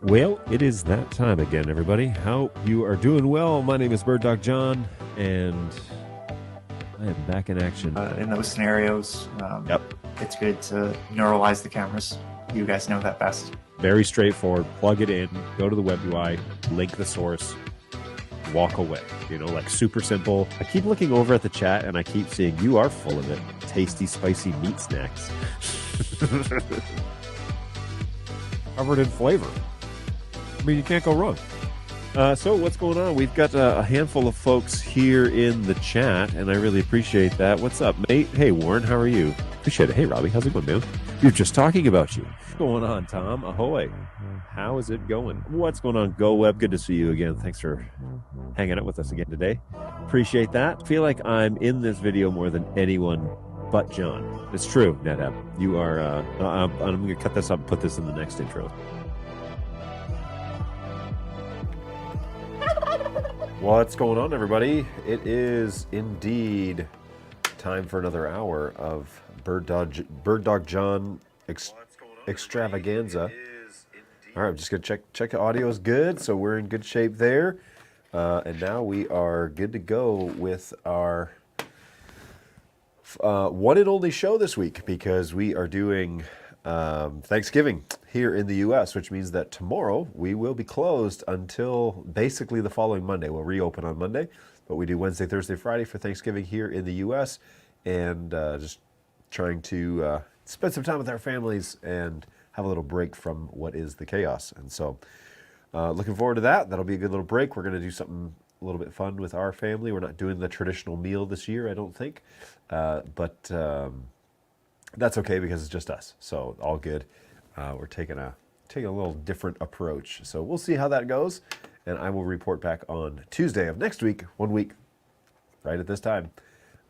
Well, it is that time again, everybody. Hope you are doing well. My name is BirdDogJon, and I am back in action. In those scenarios, Yep. it's good to neuralize the cameras. You guys know that best. Very straightforward. Plug it in, go to the web UI, link the source, walk away. You know, like super simple. I keep looking over at the chat and I keep seeing you are full of it. tasty, spicy meat snacks. Covered in flavor. I mean, you can't go wrong. So what's going on? We've got a handful of folks here in the chat, and I really appreciate that. What's up, mate? Hey, Warren, how are you? Appreciate it. Hey, Robbie, how's it going, man? We were just talking about you. What's going on, Tom? Ahoy. How is it going? What's going on, Go Web? Good to see you again. Thanks for hanging out with us again today. Appreciate that. Feel like I'm in this video more than anyone but John. It's true, NetApp. You are, I'm going to cut this up and put this in the next intro. What's going on, everybody? It is indeed time for another hour of BirdDogJon extravaganza. All right, I'm just going to check the audio is good, so we're in good shape there. And now we are good to go with our one and only show this week, because we are doing Thanksgiving here in the U.S., which means that tomorrow we will be closed until basically the following Monday. We'll reopen on Monday, but we do Wednesday, Thursday, Friday for Thanksgiving here in the U.S., and just trying to spend some time with our families and have a little break from what is the chaos. And so looking forward to that. That'll be a good little break. We're going to do something a little bit fun with our family. We're not doing the traditional meal this year, I don't think, but that's okay because it's just us, so all good. We're taking a little different approach, so we'll see how that goes, and I will report back on Tuesday of next week, 1 week, right at this time,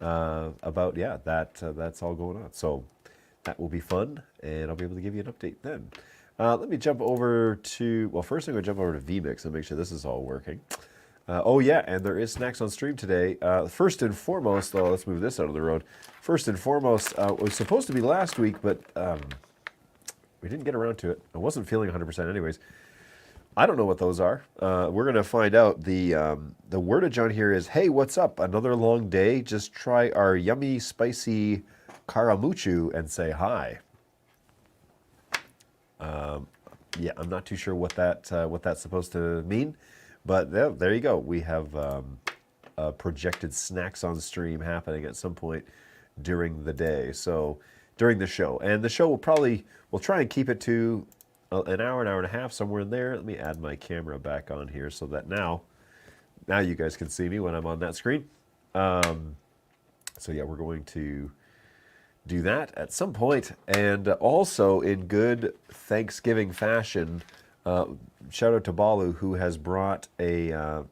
about that's all going on. So that will be fun, and I'll be able to give you an update then. Let me jump over to, well, first I'm going to jump over to vMix and make sure this is all working. Oh yeah, and there is snacks on stream today. First and foremost, though, let's move this out of the road. First and foremost, it was supposed to be last week, but we didn't get around to it. I wasn't feeling 100% anyways. I don't know what those are. We're going to find out. The word of John here is, hey, what's up? Another long day. Just try our yummy, spicy caramuchu and say hi. Yeah, I'm not too sure what that's supposed to mean. But there you go. We have projected snacks on stream happening at some point during the day. So during the show. And the show we'll try and keep it to an hour and a half, somewhere in there. Let me add my camera back on here so that now you guys can see me when I'm on that screen. So yeah, we're going to do that at some point. And also in good Thanksgiving fashion, shout out to Balu, who has brought a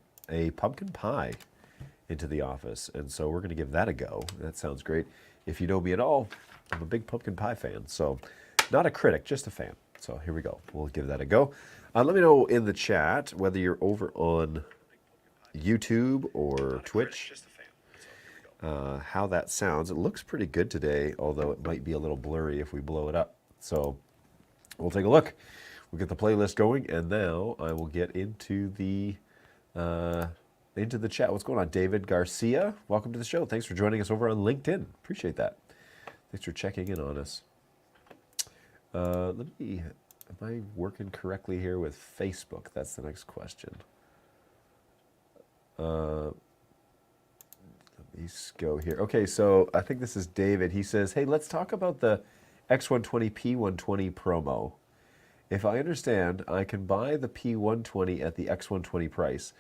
pumpkin pie into the office, and so we're going to give that a go. That sounds great. If you know me at all, I'm a big pumpkin pie fan, so not a critic, just a fan. So here we go. We'll give that a go. Let me know in the chat whether you're over on YouTube or Twitch, how that sounds. It looks pretty good today, although it might be a little blurry if we blow it up. So we'll take a look. We'll get the playlist going, and now I will get into the chat. What's going on, David Garcia? Welcome to the show. Thanks for joining us over on LinkedIn. Appreciate that. Thanks for checking in on us. Am I working correctly here with Facebook? That's the next question. Let me go here. Okay, so I think this is David. He says, hey, let's talk about the X120 P120 promo. If I understand, I can buy the P120 at the X120 price.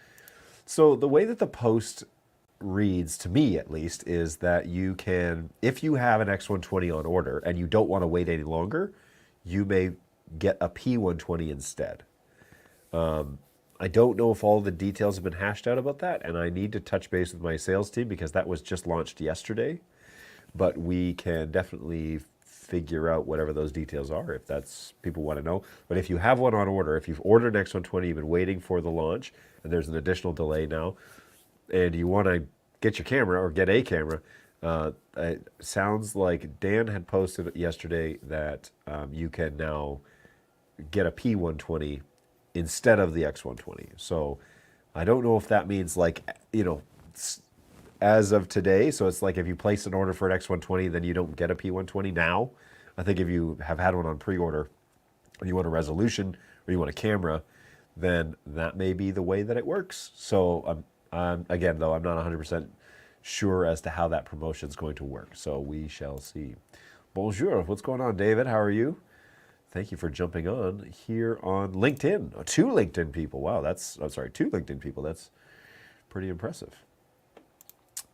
So the way that the post reads, to me at least, is that you can, if you have an X120 on order and you don't want to wait any longer, you may get a P120 instead. I don't know if all the details have been hashed out about that, and I need to touch base with my sales team because that was just launched yesterday. But we can definitely figure out whatever those details are if that's people want to know. But if you have one on order, if you've ordered an X120, you've been waiting for the launch, and there's an additional delay now, and you want to get your camera or get a camera, it sounds like Dan had posted yesterday that you can now get a P120 instead of the X120. So I don't know if that means as of today, so it's like if you place an order for an X120, then you don't get a P120 now. I think if you have had one on pre-order and you want a resolution or you want a camera, then that may be the way that it works. So again, though, I'm not 100% sure as to how that promotion is going to work. So we shall see. Bonjour, what's going on, David? How are you? Thank you for jumping on here on LinkedIn. Oh, two LinkedIn people. Wow, two LinkedIn people. That's pretty impressive.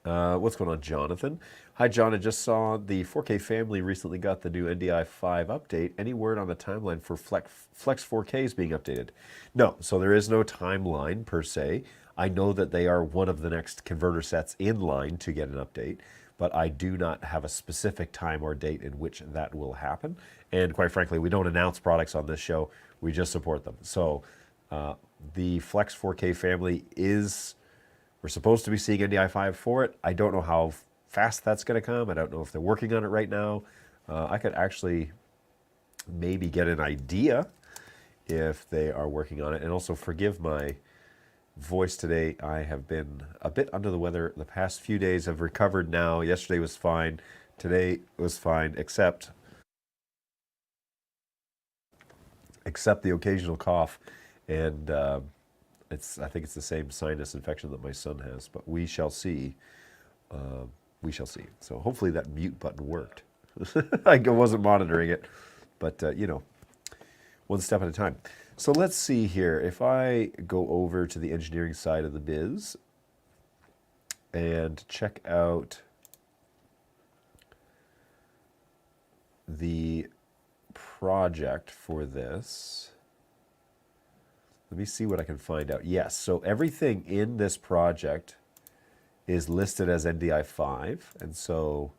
What's going on, Jonathan? Hi, John. I just saw the 4K family recently got the new NDI 5 update. Any word on the timeline for Flex 4Ks being updated? No, so there is no timeline per se. I know that they are one of the next converter sets in line to get an update, but I do not have a specific time or date in which that will happen. And quite frankly, we don't announce products on this show. We just support them. So the Flex 4K family is... We're supposed to be seeing NDI 5 for it. I don't know how fast that's going to come. I don't know if they're working on it right now. I could actually maybe get an idea if they are working on it. And also forgive my voice today. I have been a bit under the weather the past few days. I've recovered now. Yesterday was fine. Today was fine, except the occasional cough. And I think it's the same sinus infection that my son has, but we shall see. We shall see. So hopefully that mute button worked. I wasn't monitoring it, but one step at a time. So let's see here. If I go over to the engineering side of the biz and check out the project for this. Let me see what I can find out. Yes, so everything in this project is listed as NDI 5, and so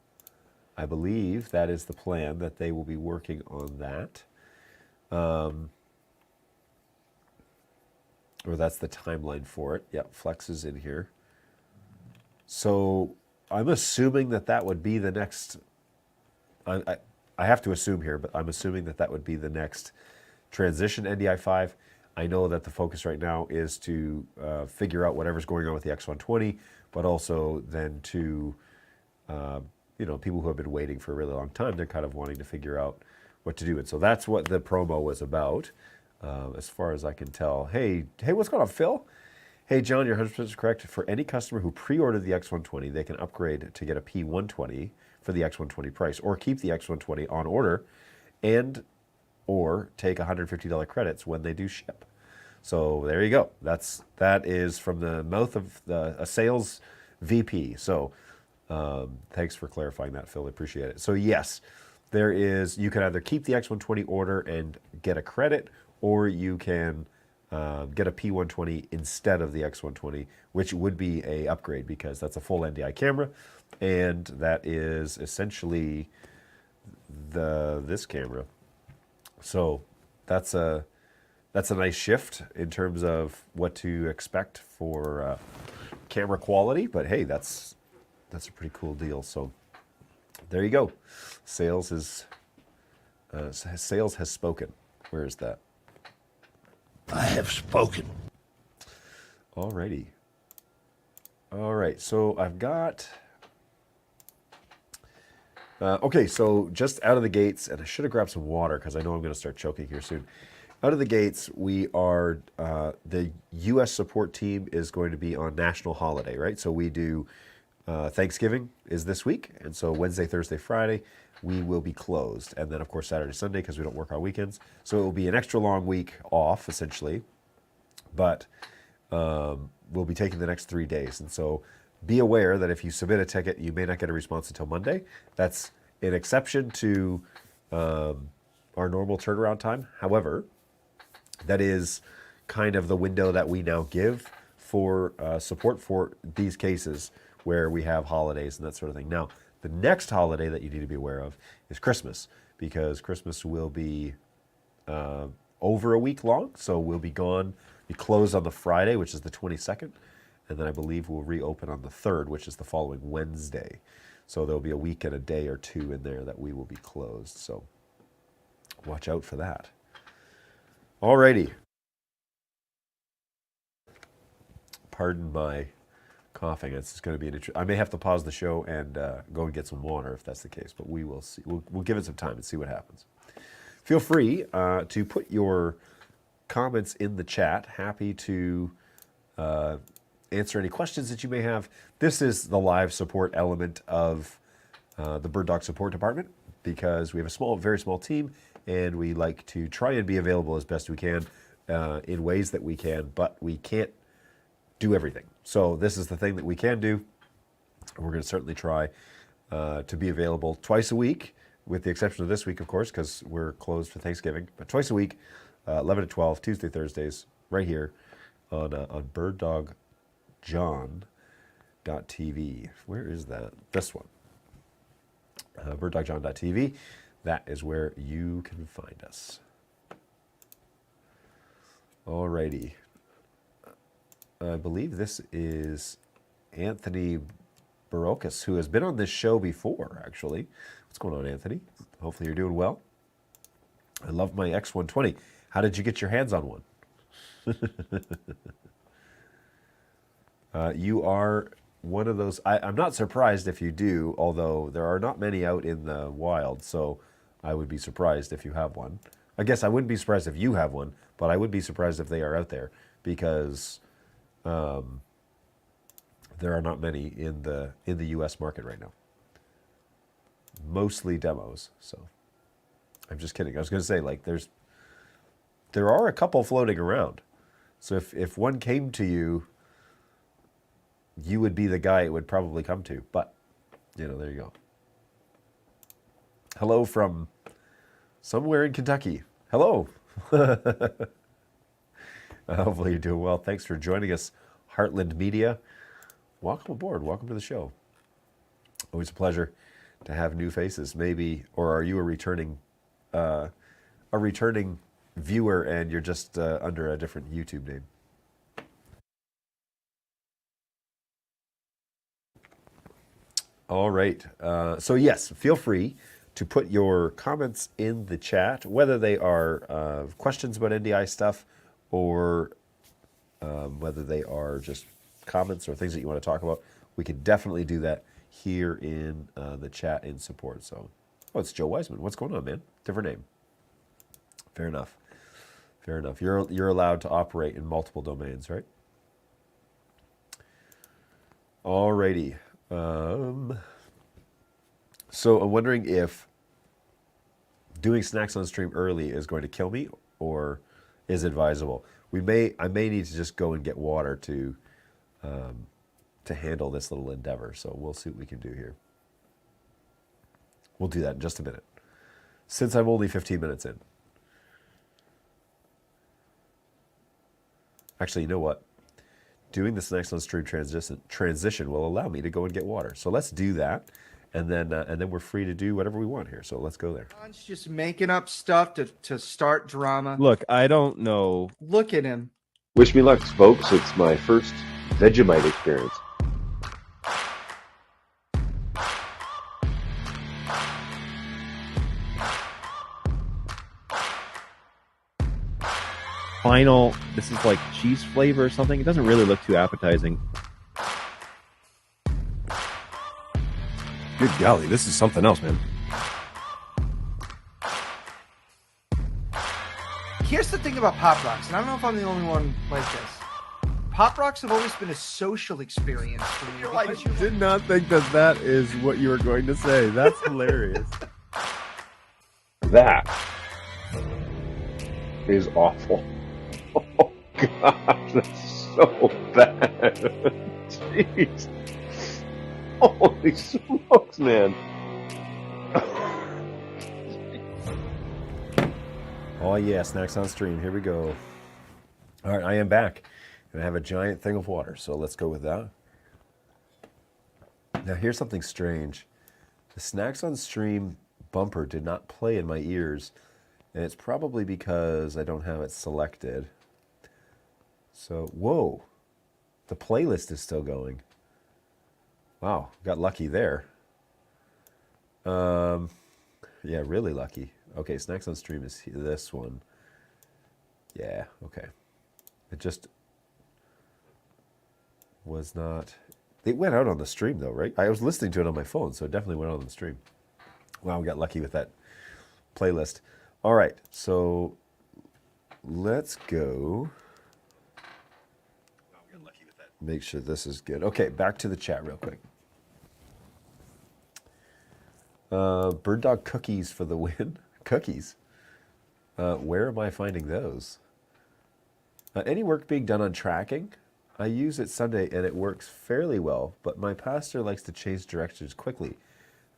I believe that is the plan, that they will be working on that. Or that's the timeline for it. Yep, Flex is in here. So I'm assuming that that would be the next... I have to assume here, but I'm assuming that that would be the next transition NDI 5. I know that the focus right now is to figure out whatever's going on with the X120, but also then to, people who have been waiting for a really long time, they're kind of wanting to figure out what to do. And so that's what the promo was about, as far as I can tell. Hey, what's going on, Phil? Hey, John, you're 100% correct. For any customer who pre-ordered the X120, they can upgrade to get a P120 for the X120 price, or keep the X120 on order and or take $150 credits when they do ship. So there you go. That is from the mouth of a sales VP. So thanks for clarifying that, Phil. I appreciate it. So yes, you can either keep the X120 order and get a credit, or you can get a P120 instead of the X120, which would be a upgrade because that's a full NDI camera, and that is essentially this camera. So that's a nice shift in terms of what to expect for camera quality. But hey, that's a pretty cool deal. So there you go. Sales has spoken. Where is that? I have spoken. Alrighty. All right. So I've got. Okay, so just out of the gates, and I should have grabbed some water because I know I'm going to start choking here soon. Out of the gates, we are, the U.S. support team is going to be on national holiday, right? So we do, Thanksgiving is this week, and so Wednesday, Thursday, Friday, we will be closed. And then, of course, Saturday, Sunday, because we don't work on weekends. So it will be an extra long week off, essentially. But we'll be taking the next 3 days. And so be aware that if you submit a ticket, you may not get a response until Monday. That's an exception to our normal turnaround time. However, that is kind of the window that we now give for support for these cases where we have holidays and that sort of thing. Now, the next holiday that you need to be aware of is Christmas, because Christmas will be over a week long. So we'll be gone. We close on the Friday, which is the 22nd. And then I believe we'll reopen on the 3rd, which is the following Wednesday. So there'll be a week and a day or two in there that we will be closed. So watch out for that. Alrighty. Pardon my coughing. It's going to be I may have to pause the show and go and get some water if that's the case, but we will see. We'll give it some time and see what happens. Feel free to put your comments in the chat. Happy to answer any questions that you may have. This is the live support element of the Bird Dog support department because we have a small, very small team, and we like to try and be available as best we can in ways that we can, but we can't do everything. So this is the thing that we can do. We're going to certainly try to be available twice a week, with the exception of this week, of course, because we're closed for Thanksgiving. But twice a week, 11 to 12, Tuesday, Thursdays, right here on BirdDogJon.tv. Where is that? This one. BirdDogJon.tv. That is where you can find us. Alrighty. I believe this is Anthony Barocas, who has been on this show before, actually. What's going on, Anthony? Hopefully you're doing well. I love my X120. How did you get your hands on one? You are one of those. I'm not surprised if you do, although there are not many out in the wild, so I would be surprised if you have one. I guess I wouldn't be surprised if you have one, but I would be surprised if they are out there because there are not many in the U.S. market right now. Mostly demos. So I'm just kidding. I was going to say, like, there are a couple floating around. So if one came to you, you would be the guy it would probably come to. But, you know, there you go. Hello from somewhere in Kentucky. Hello. Hopefully you're doing well. Thanks for joining us, Heartland Media. Welcome aboard. Welcome to the show. Always a pleasure to have new faces. Maybe, or are you a returning viewer and you're just under a different YouTube name? All right. So yes, feel free to put your comments in the chat, whether they are questions about NDI stuff or whether they are just comments or things that you want to talk about. We can definitely do that here in the chat in support. So, oh, it's Joe Wiseman. What's going on, man? Different name. Fair enough. Fair enough. You're allowed to operate in multiple domains, right? Alrighty. So I'm wondering if doing snacks on stream early is going to kill me or is advisable. I may need to just go and get water to handle this little endeavor. So we'll see what we can do here. We'll do that in just a minute. Since I'm only 15 minutes in. Actually, you know what? Doing the snacks on stream transition will allow me to go and get water. So let's do that, and then we're free to do whatever we want here. So let's go there. John's just making up stuff to start drama. Look, I don't know. Look at him. Wish me luck, folks. It's my first Vegemite experience. Final, this is like cheese flavor or something. It doesn't really look too appetizing. Good golly, this is something else, man. Here's the thing about Pop Rocks, and I don't know if I'm the only one like this. Pop Rocks have always been a social experience for me. I did not think that is what you were going to say. That's hilarious. That is awful. Oh, gosh, that's so bad. Jeez. Holy smokes, man. Oh yeah, snacks on stream. Here we go. All right, I am back. And I have a giant thing of water, so let's go with that. Now here's something strange. The snacks on stream bumper did not play in my ears, and it's probably because I don't have it selected. So, whoa, the playlist is still going. Wow, got lucky there. Yeah, really lucky. Okay, snacks on stream is this one. Yeah, okay. It just was not. It went out on the stream though, right? I was listening to it on my phone, so it definitely went out on the stream. Wow, we got lucky with that playlist. All right, so let's go. Wow, we got lucky with that make sure this is good. Okay, back to the chat real quick. Bird dog cookies for the win. Cookies? Where am I finding those? Any work being done on tracking? I use it Sunday and it works fairly well, but my pastor likes to change directions quickly,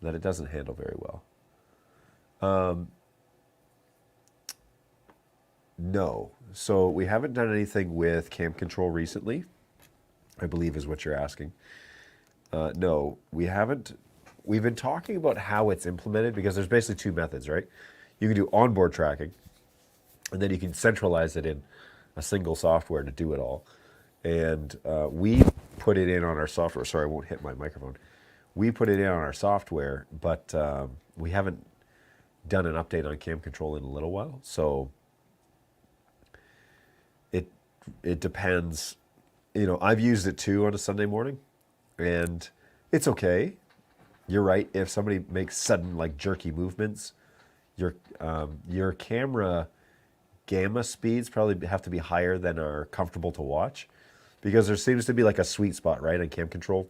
that it doesn't handle very well. No. So we haven't done anything with cam control recently, I believe is what you're asking. No, we haven't. We've been talking about how it's implemented because there's basically two methods, right? You can do onboard tracking, and then you can centralize it in a single software to do it all. And we put it in on our software. Sorry, I won't hit my microphone. We put it in on our software, but we haven't done an update on cam control in a little while. So it depends. You know, I've used it too on a Sunday morning, and it's okay. You're right. If somebody makes sudden, like jerky movements, your camera gamma speeds probably have to be higher than are comfortable to watch, because there seems to be like a sweet spot, right, on cam control,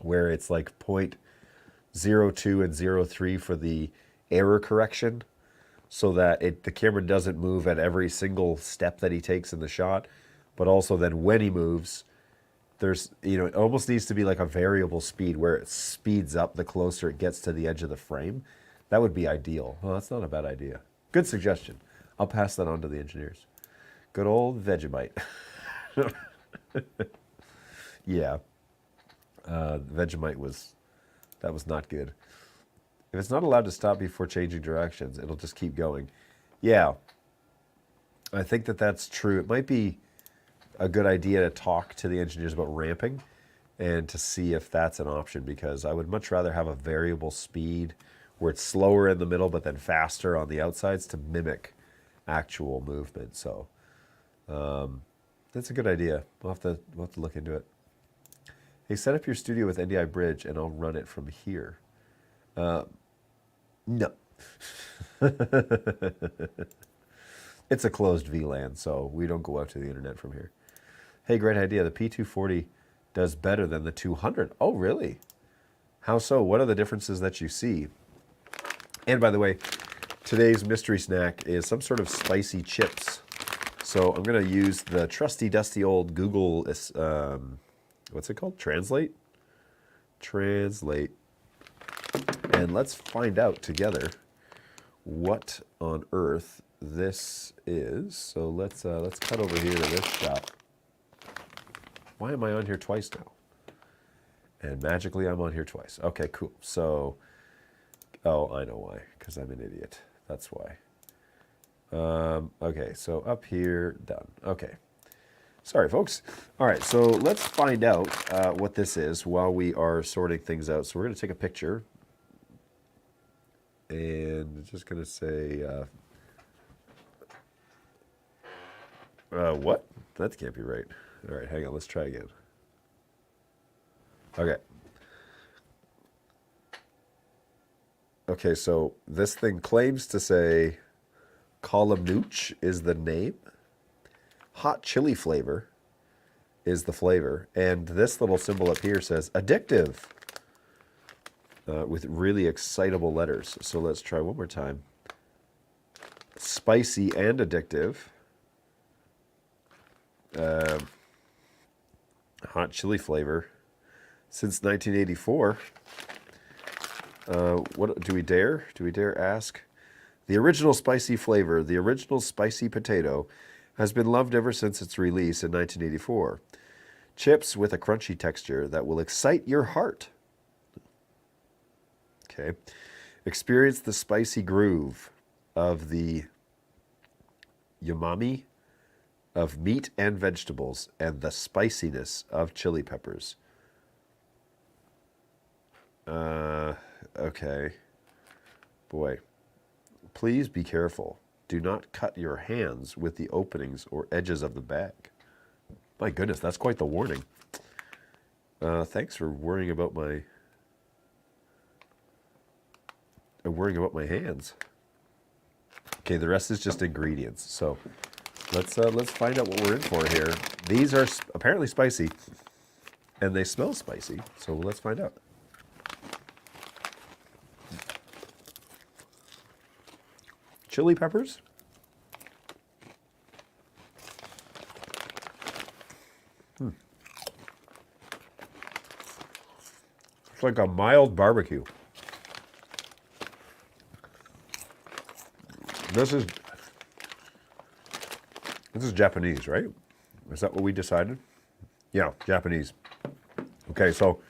where it's like 0.02 and 0.3 for the error correction, so that the camera doesn't move at every single step that he takes in the shot, but also then when he moves, there's, you know, it almost needs to be like a variable speed where it speeds up the closer it gets to the edge of the frame. That would be ideal. Well, that's not a bad idea. Good suggestion. I'll pass that on to the engineers. Good old Vegemite. Yeah. Vegemite was not good. If it's not allowed to stop before changing directions, it'll just keep going. Yeah. I think that's true. It might be a good idea to talk to the engineers about ramping and to see if that's an option, because I would much rather have a variable speed where it's slower in the middle but then faster on the outsides to mimic actual movement. So that's a good idea. We'll have to look into it. Hey, set up your studio with NDI Bridge and I'll run it from here. No. It's a closed VLAN, so we don't go out to the internet from here. Hey, great idea. The P240 does better than the 200. Oh, really? How so? What are the differences that you see? And by the way, today's mystery snack is some sort of spicy chips. So I'm going to use the trusty, dusty old Google, what's it called? Translate? Translate. And let's find out together what on earth this is. So let's cut over here to this shop. Why am I on here twice now? And magically I'm on here twice. Okay, cool. So, oh, I know why, because I'm an idiot. That's why. Okay, so up here, done. Okay. Sorry, folks. All right, so let's find out what this is while we are sorting things out. So we're going to take a picture. And it's just going to say, what? That can't be right. All right, hang on. Let's try again. Okay. Okay, so this thing claims to say column nooch is the name. Hot chili flavor is the flavor. And this little symbol up here says addictive with really excitable letters. So let's try one more time. Spicy and addictive. Hot chili flavor since 1984. What do we dare? Do we dare ask? The original spicy flavor, the original spicy potato, has been loved ever since its release in 1984. Chips with a crunchy texture that will excite your heart. Okay. Experience the spicy groove of the umami of meat and vegetables and the spiciness of chili peppers. Okay. Boy. Please be careful. Do not cut your hands with the openings or edges of the bag. My goodness, that's quite the warning. Thanks for worrying about my hands. Okay, the rest is just ingredients. So let's find out what we're in for here. These are apparently spicy, and they smell spicy. So let's find out. Chili peppers. It's like a mild barbecue. This is Japanese, right? Is that what we decided? Yeah, Japanese. Okay, so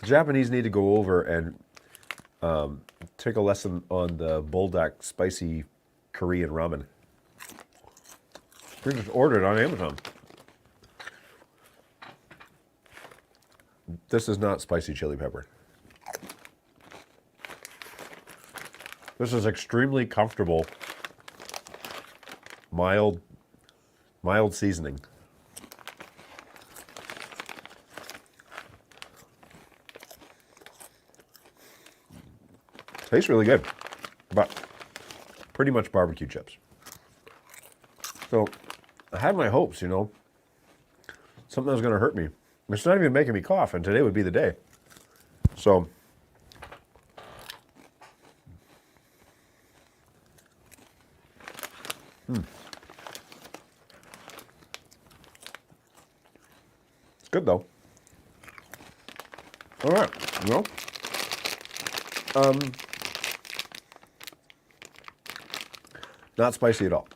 the Japanese need to go over and take a lesson on the bulldog spicy Korean ramen. We just ordered it on Amazon. This is not spicy chili pepper. This is extremely comfortable, mild seasoning. Tastes really good, but pretty much barbecue chips. So I had my hopes, you know, something was going to hurt me. It's not even making me cough, and today would be the day. So it's good though. All right, well, not spicy at all.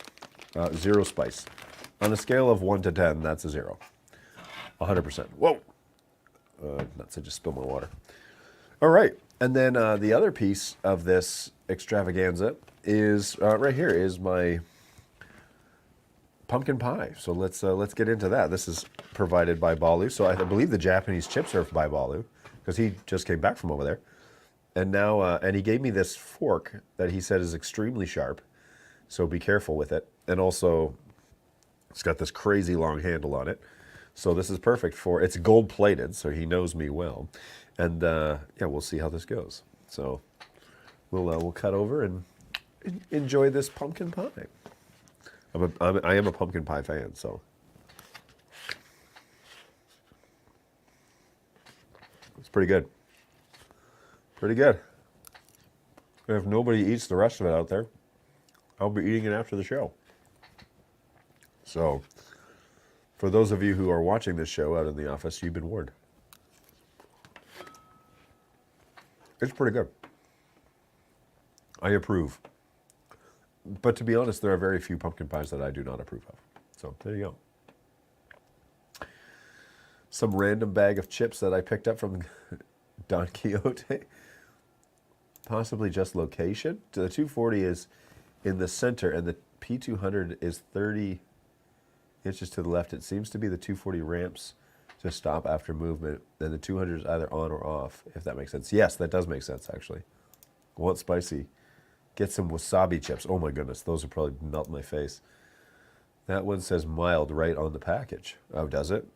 0 spice. On a scale of 1 to 10, that's a 0. 100%. Whoa! Nuts, I just spilled my water. All right, and then the other piece of this extravaganza is right here is my pumpkin pie. So let's get into that. This is provided by Balu. So I believe the Japanese chips are by Balu because he just came back from over there, and now and he gave me this fork that he said is extremely sharp. So be careful with it, and also it's got this crazy long handle on it. So this is perfect for, it's gold plated, so he knows me well. And yeah, we'll see how this goes. So we'll cut over and enjoy this pumpkin pie. I am a pumpkin pie fan, so. It's pretty good. Pretty good. And if nobody eats the rest of it out there, I'll be eating it after the show. So, for those of you who are watching this show out in the office, you've been warned. It's pretty good. I approve. But to be honest, there are very few pumpkin pies that I do not approve of. So, there you go. Some random bag of chips that I picked up from Don Quixote. Possibly just location. The 240 is in the center, and the P200 is 30 inches to the left. It seems to be the 240 ramps to stop after movement, and the 200 is either on or off, if that makes sense. Yes, that does make sense, actually. Want spicy? Get some wasabi chips. Oh my goodness, those would probably melt my face. That one says mild right on the package. Oh, does it?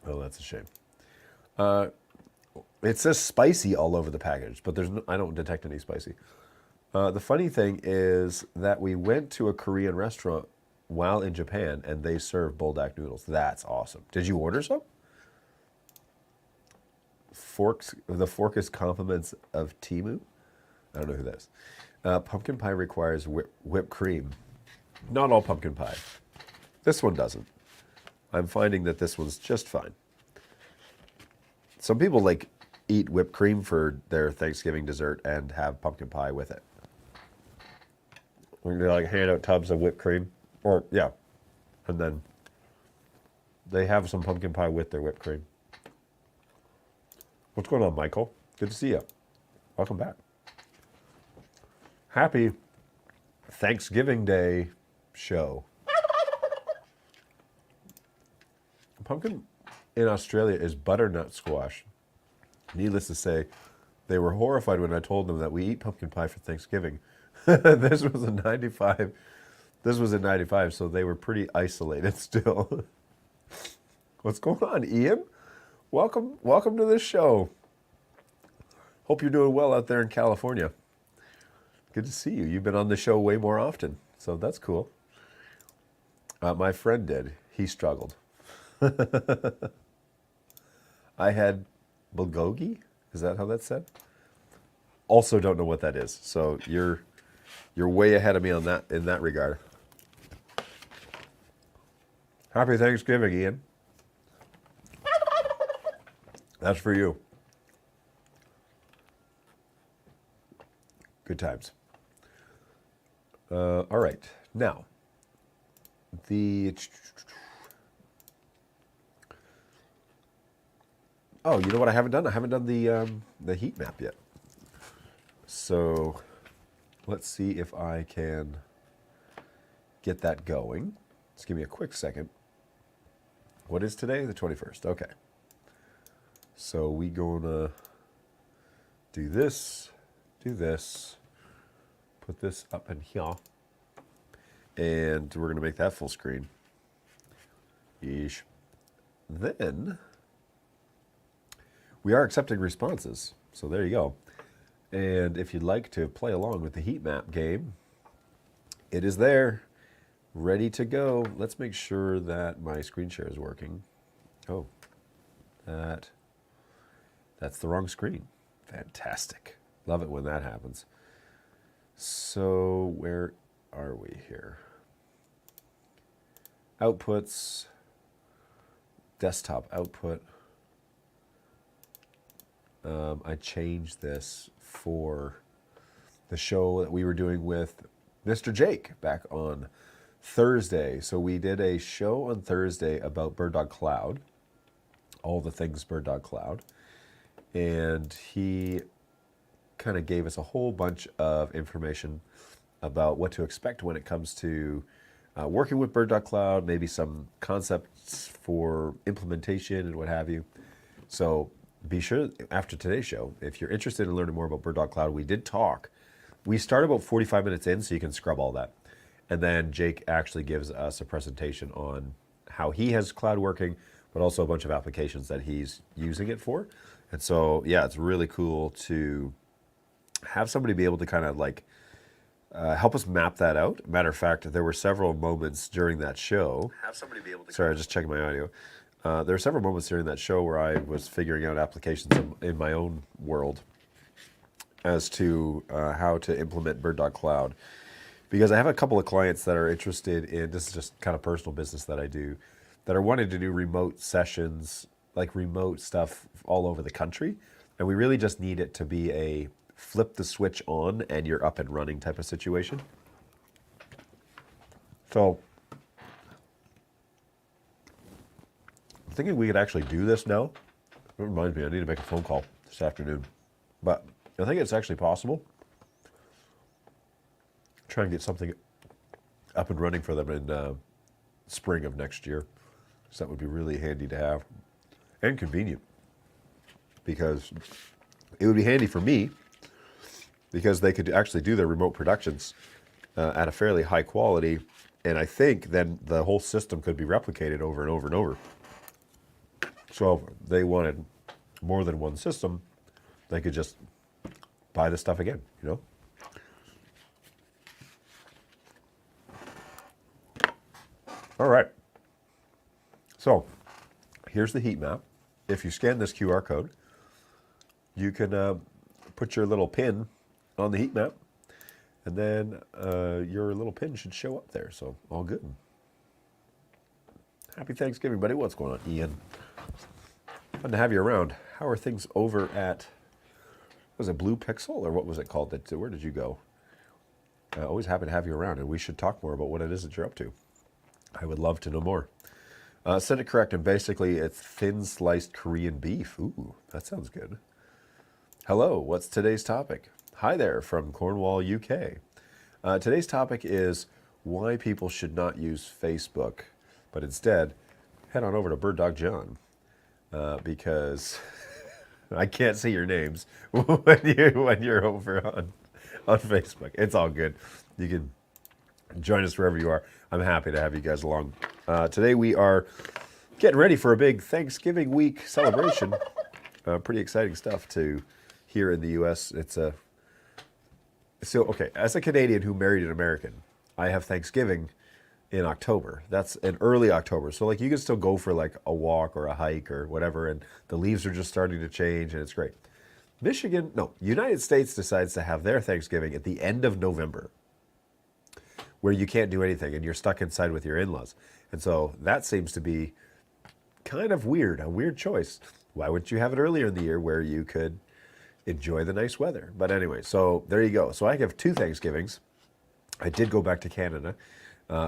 Oh, that's a shame. It says spicy all over the package, but there's no, I don't detect any spicy. The funny thing is that we went to a Korean restaurant while in Japan, and they serve buldak noodles. That's awesome. Did you order some? The fork is compliments of Timu. I don't know who that is. Pumpkin pie requires whipped cream. Not all pumpkin pie. This one doesn't. I'm finding that this one's just fine. Some people like eat whipped cream for their Thanksgiving dessert and have pumpkin pie with it. They like hand out tubs of whipped cream, or yeah, and then they have some pumpkin pie with their whipped cream. What's going on, Michael? Good to see you. Welcome back. Happy Thanksgiving Day show. Pumpkin in Australia is butternut squash. Needless to say, they were horrified when I told them that we eat pumpkin pie for Thanksgiving. This was in 95. This was in 95, so they were pretty isolated still. What's going on, Ian? Welcome to this show. Hope you're doing well out there in California. Good to see you. You've been on the show way more often, so that's cool. My friend did. He struggled. I had bulgogi. Is that how that's said? Also, don't know what that is. So you're way ahead of me on that in that regard. Happy Thanksgiving, Ian. That's for you. Good times. All right. Now, oh, you know what I haven't done? I haven't done the heat map yet. So let's see if I can get that going. Just give me a quick second. What is today? The 21st. Okay. So we gonna do this, put this up in here, and we're gonna make that full screen. Yeesh. Then we are accepting responses. So there you go. And if you'd like to play along with the heat map game, it is there, ready to go. Let's make sure that my screen share is working. Oh, that's the wrong screen. Fantastic. Love it when that happens. So where are we here? Outputs, desktop output. I changed this for the show that we were doing with Mr. Jake back on Thursday. So we did a show on Thursday about BirdDog Cloud, all the things BirdDog Cloud. And he kind of gave us a whole bunch of information about what to expect when it comes to working with BirdDog Cloud, maybe some concepts for implementation and what have you. So be sure after today's show, if you're interested in learning more about BirdDog Cloud, we did talk. We start about 45 minutes in, so you can scrub all that. And then Jake actually gives us a presentation on how he has cloud working, but also a bunch of applications that he's using it for. And so, yeah, it's really cool to have somebody be able to kind of like help us map that out. Matter of fact, there were several moments during that show. Sorry, I was just checking my audio. There were several moments during that show where I was figuring out applications in my own world as to how to implement BirdDog Cloud. Because I have a couple of clients that are interested in, this is just kind of personal business that I do, that are wanting to do remote sessions, like remote stuff all over the country. And we really just need it to be a flip the switch on and you're up and running type of situation. So I'm thinking we could actually do this now. It reminds me, I need to make a phone call this afternoon. But I think it's actually possible. Try and get something up and running for them in spring of next year. So that would be really handy to have and convenient, because it would be handy for me because they could actually do their remote productions at a fairly high quality, and I think then the whole system could be replicated over and over and over. So if they wanted more than one system, they could just buy the stuff again, you know? All right. So here's the heat map. If you scan this QR code, you can put your little pin on the heat map, and then your little pin should show up there. So all good. Happy Thanksgiving, buddy. What's going on, Ian? Fun to have you around. How are things over at, was it Blue Pixel, or what was it called? Where did you go? Always happy to have you around, and we should talk more about what it is that you're up to. I would love to know more. Said it correct, and basically it's thin sliced Korean beef. Ooh, that sounds good. Hello, what's today's topic? Hi there from Cornwall, UK. Today's topic is why people should not use Facebook, but instead head on over to BirdDogJon, because I can't see your names when you're over on Facebook. It's all good. You can join us wherever you are. I'm happy to have you guys along. Today we are getting ready for a big Thanksgiving week celebration. Pretty exciting stuff to here in the U.S. So okay, as a Canadian who married an American, I have Thanksgiving in October. That's in early October. So like you can still go for like a walk or a hike or whatever, and the leaves are just starting to change, and it's great. Michigan, no, United States decides to have their Thanksgiving at the end of November, where you can't do anything and you're stuck inside with your in-laws. And so that seems to be kind of weird, a weird choice. Why wouldn't you have it earlier in the year where you could enjoy the nice weather? But anyway, so there you go. So I have 2 Thanksgivings. I did go back to Canada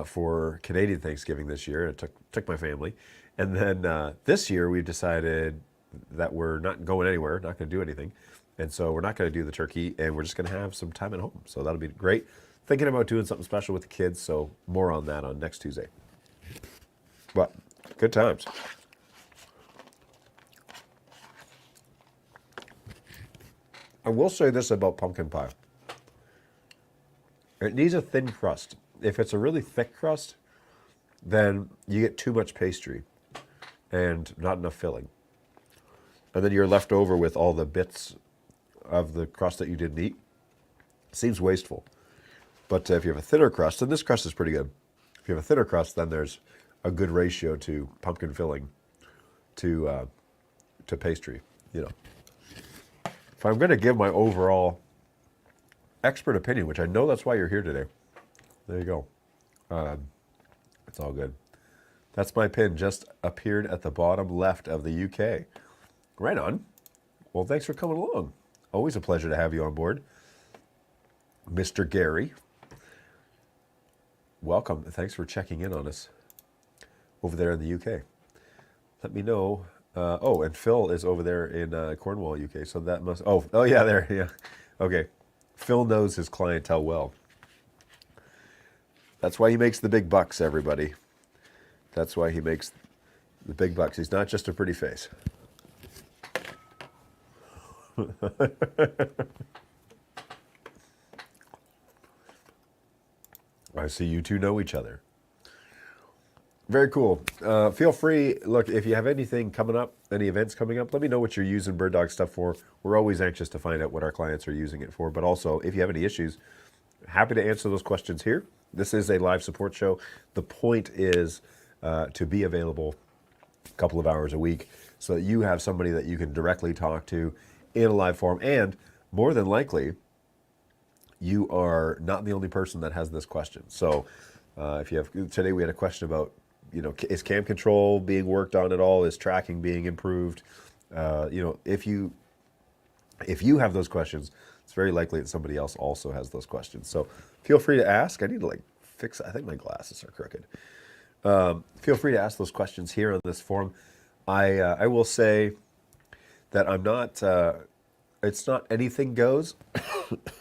for Canadian Thanksgiving this year. It took my family. And then this year we've decided that we're not going anywhere, not going to do anything. And so we're not going to do the turkey, and we're just going to have some time at home. So that'll be great. Thinking about doing something special with the kids, so more on that on next Tuesday. But good times. I will say this about pumpkin pie. It needs a thin crust. If it's a really thick crust, then you get too much pastry and not enough filling. And then you're left over with all the bits of the crust that you didn't eat. Seems wasteful. But if you have a thinner crust, and this crust is pretty good. If you have a thinner crust, then there's a good ratio to pumpkin filling to pastry, you know. If I'm going to give my overall expert opinion, which I know that's why you're here today, there you go. It's all good. That's my pin, just appeared at the bottom left of the UK. Right on. Well, thanks for coming along. Always a pleasure to have you on board. Mr. Gary, welcome. Thanks for checking in on us over there in the UK. Let me know. Oh, and Phil is over there in Cornwall, UK. So that must. Oh yeah, there. Yeah. Okay. Phil knows his clientele well. That's why he makes the big bucks, everybody. That's why he makes the big bucks. He's not just a pretty face. I see you two know each other. Very cool. Feel free, look, if you have anything coming up, any events coming up, let me know what you're using Bird Dog stuff for. We're always anxious to find out what our clients are using it for. But also, if you have any issues, happy to answer those questions here. This is a live support show. The point is to be available a couple of hours a week so that you have somebody that you can directly talk to in a live forum. And more than likely, you are not the only person that has this question. So if you have, today we had a question about, you know, is cam control being worked on at all? Is tracking being improved? You know, if you have those questions, it's very likely that somebody else also has those questions. So feel free to ask. I need to like fix, I think my glasses are crooked. Feel free to ask those questions here on this forum. I will say that I'm not, it's not anything goes.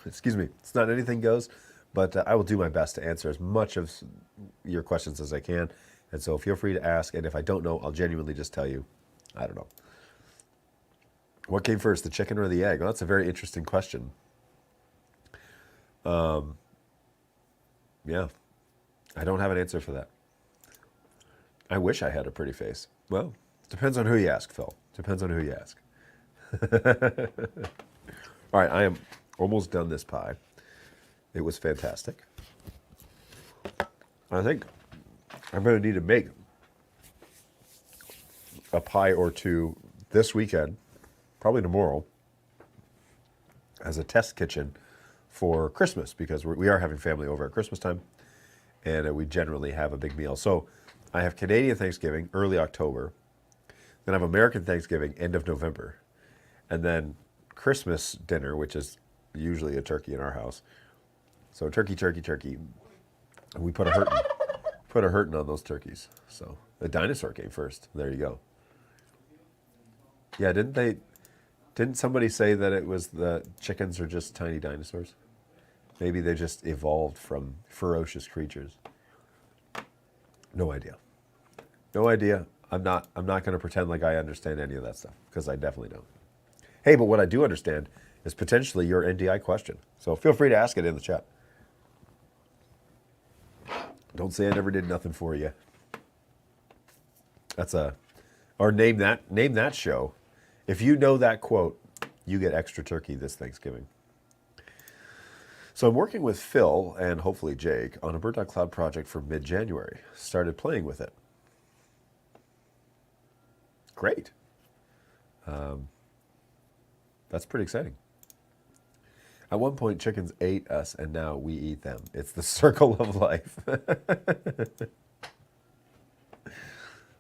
Excuse me. It's not anything goes, but I will do my best to answer as much of your questions as I can. And so feel free to ask. And if I don't know, I'll genuinely just tell you, I don't know. What came first, the chicken or the egg? Well, that's a very interesting question. Yeah, I don't have an answer for that. I wish I had a pretty face. Well, depends on who you ask, Phil. Depends on who you ask. All right, I am almost done this pie. It was fantastic. I think I'm going to need to make a pie or two this weekend, probably tomorrow, as a test kitchen for Christmas, because we are having family over at Christmas time, and we generally have a big meal. So I have Canadian Thanksgiving, early October. Then I have American Thanksgiving, end of November. And then Christmas dinner, which is usually a turkey in our house. So turkey. And we put a hurtin' on those turkeys. So the dinosaur came first. There you go. Yeah, didn't somebody say that it was the chickens are just tiny dinosaurs? Maybe they just evolved from ferocious creatures. No idea. No idea. I'm not going to pretend like I understand any of that stuff, because I definitely don't. Hey, but what I do understand is potentially your NDI question. So feel free to ask it in the chat. Don't say I never did nothing for you. That's or name that show. If you know that quote, you get extra turkey this Thanksgiving. So I'm working with Phil and hopefully Jake on a BirdDog Cloud project for mid-January. Started playing with it. Great. That's pretty exciting. At one point, chickens ate us, and now we eat them. It's the circle of life.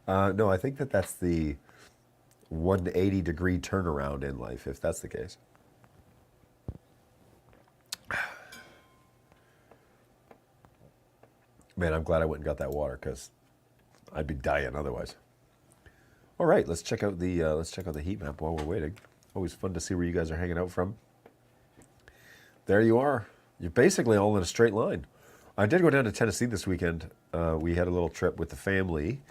No, I think that's the 180-degree turnaround in life, if that's the case. Man, I'm glad I went and got that water because I'd be dying otherwise. All right, let's check out the heat map while we're waiting. Always fun to see where you guys are hanging out from. There you are. You're basically all in a straight line. I did go down to Tennessee this weekend. We had a little trip with the family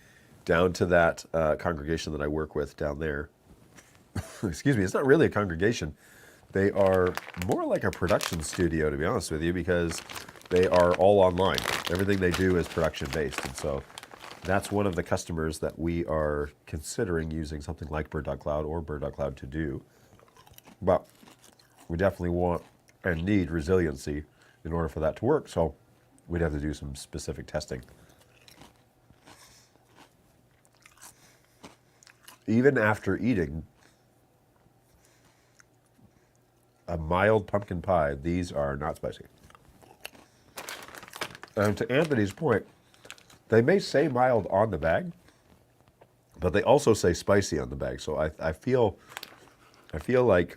down to that congregation that I work with down there. Excuse me, it's not really a congregation. They are more like a production studio, to be honest with you, because they are all online. Everything they do is production based. And so that's one of the customers that we are considering using something like BirdDog Cloud or BirdDog Cloud to do. But we definitely want and need resiliency in order for that to work. So we'd have to do some specific testing. Even after eating a mild pumpkin pie, these are not spicy. And to Anthony's point, they may say mild on the bag, but they also say spicy on the bag. So I feel like,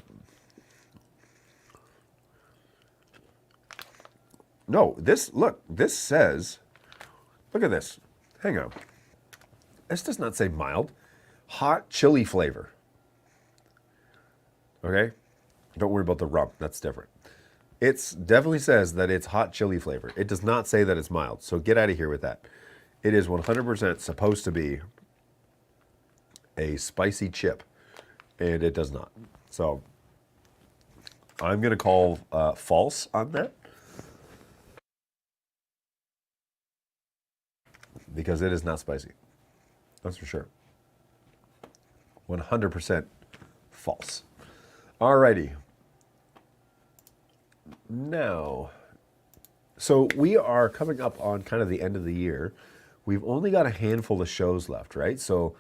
no, this says, look at this. Hang on. This does not say mild. Hot chili flavor. Okay? Don't worry about the rum. That's different. It definitely says that it's hot chili flavor. It does not say that it's mild. So get out of here with that. It is 100% supposed to be a spicy chip, and it does not. So I'm going to call false on that, because it is not spicy. That's for sure. 100% false. Alrighty. Now, so we are coming up on kind of the end of the year. We've only got a handful of shows left, right? So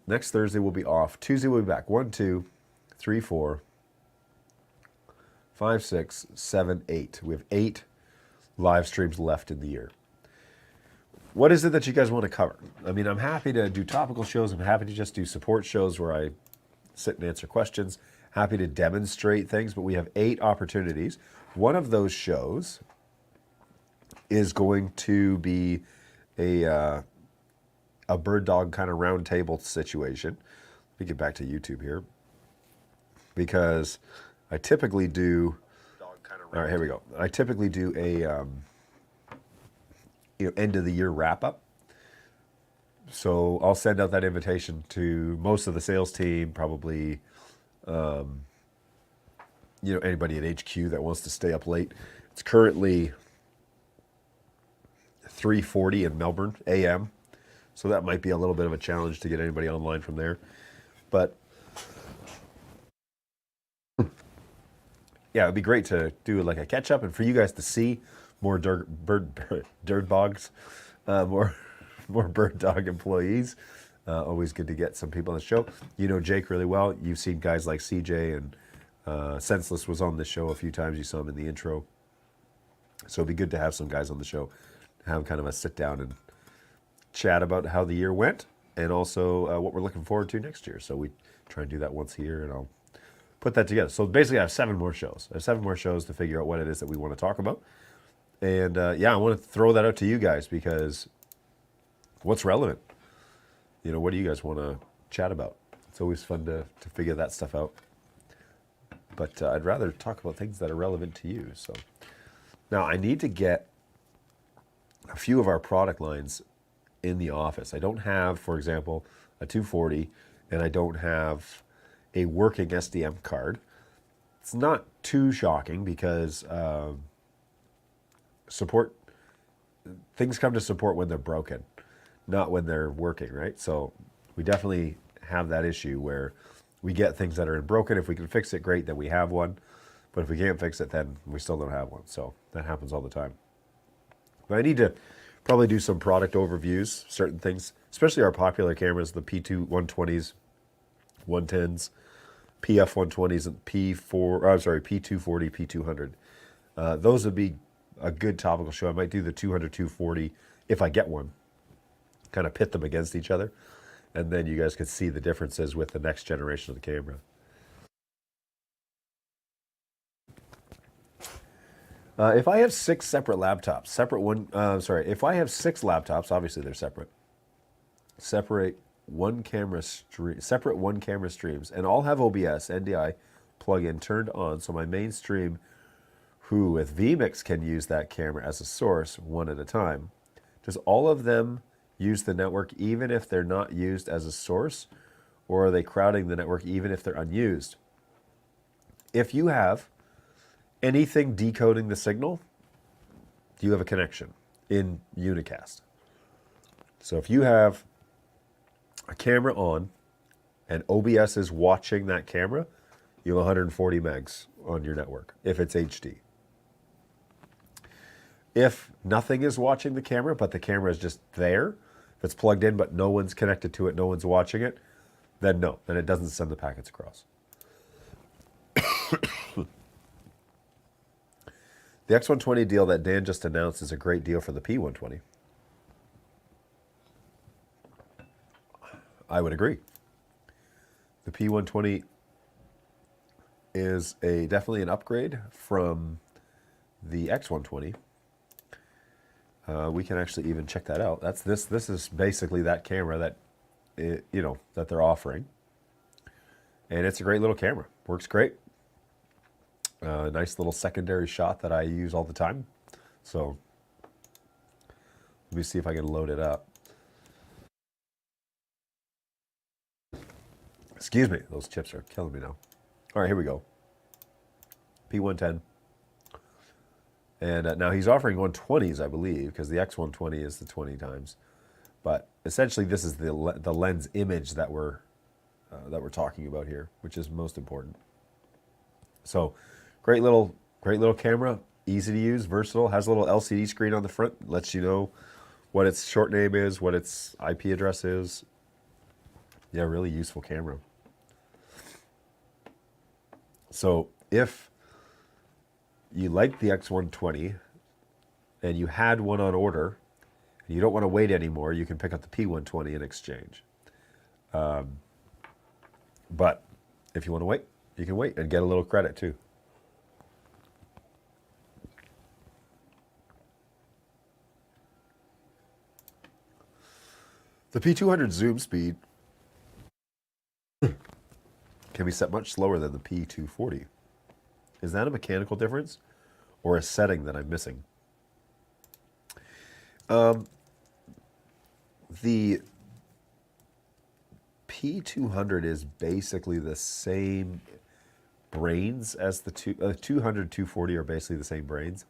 next Thursday we'll be off. Tuesday we'll be back. 1, 2, 3, 4, 5, 6, 7, 8. We have 8 live streams left in the year. What is it that you guys want to cover? I mean, I'm happy to do topical shows. I'm happy to just do support shows where I sit and answer questions. Happy to demonstrate things, but we have 8 opportunities. One of those shows is going to be a bird dog kind of round table situation. Let me get back to YouTube here, because I typically do. All right, here we go. I typically do a end of the year wrap up. So I'll send out that invitation to most of the sales team, probably anybody at HQ that wants to stay up late. It's currently 3:40 in Melbourne AM, so that might be a little bit of a challenge to get anybody online from there. But yeah, it'd be great to do like a catch up and for you guys to see more bird bogs, more bird dog employees. Always good to get some people on the show. You know Jake really well. You've seen guys like CJ, and Senseless was on this show a few times. You saw him in the intro. So it'd be good to have some guys on the show, have kind of a sit down and chat about how the year went, and also what we're looking forward to next year. So we try and do that once a year, and I'll put that together. So basically I have 7 more shows. I have 7 more shows to figure out what it is that we want to talk about. And yeah, I want to throw that out to you guys, because what's relevant? What do you guys want to chat about? It's always fun to figure that stuff out. But I'd rather talk about things that are relevant to you. So now I need to get a few of our product lines in the office. I don't have, for example, a 240, and I don't have a working SDM card. It's not too shocking, because things come to support when they're broken, not when they're working, right? So we definitely have that issue where we get things that are broken. If we can fix it, great, then we have one. But if we can't fix it, then we still don't have one. So that happens all the time. But I need to probably do some product overviews, certain things, especially our popular cameras, the P2 120s, 110s, PF 120s, and P240, P200. Those would be a good topical show. I might do the 200, 240 if I get one, kind of pit them against each other, and then you guys could see the differences with the next generation of the camera. If I have 6 separate laptops, if I have 6 laptops, obviously they're separate. Separate one camera streams, and all have OBS NDI plugin turned on, so my main stream, who with vMix can use that camera as a source one at a time. Does all of them use the network even if they're not used as a source, or are they crowding the network even if they're unused? If you have anything decoding the signal, you have a connection in unicast. So if you have a camera on and OBS is watching that camera, you have 140 megs on your network if it's HD. If nothing is watching the camera, but the camera is just there, if it's plugged in but no one's connected to it, no one's watching it, then no, then it doesn't send the packets across. The X120 deal that Dan just announced is a great deal for the P120. I would agree. The P120 is definitely an upgrade from the X120. We can actually even check that out. This is basically that camera that that they're offering, and it's a great little camera. Works great. Nice little secondary shot that I use all the time. So let me see if I can load it up. Excuse me, those chips are killing me now. All right, here we go. P110. And now he's offering 120s, I believe, because the X120 is the 20 times. But essentially, this is the lens image that we're talking about here, which is most important. So, great little camera, easy to use, versatile. Has a little LCD screen on the front, lets you know what its short name is, what its IP address is. Yeah, really useful camera. So if you like the X120 and you had one on order and you don't want to wait anymore, you can pick up the P120 in exchange. But if you want to wait, you can wait and get a little credit too. The P200 zoom speed can be set much slower than the P240. Is that a mechanical difference or a setting that I'm missing? The P200 is basically the same brains as the 200, 240 are basically the same brains.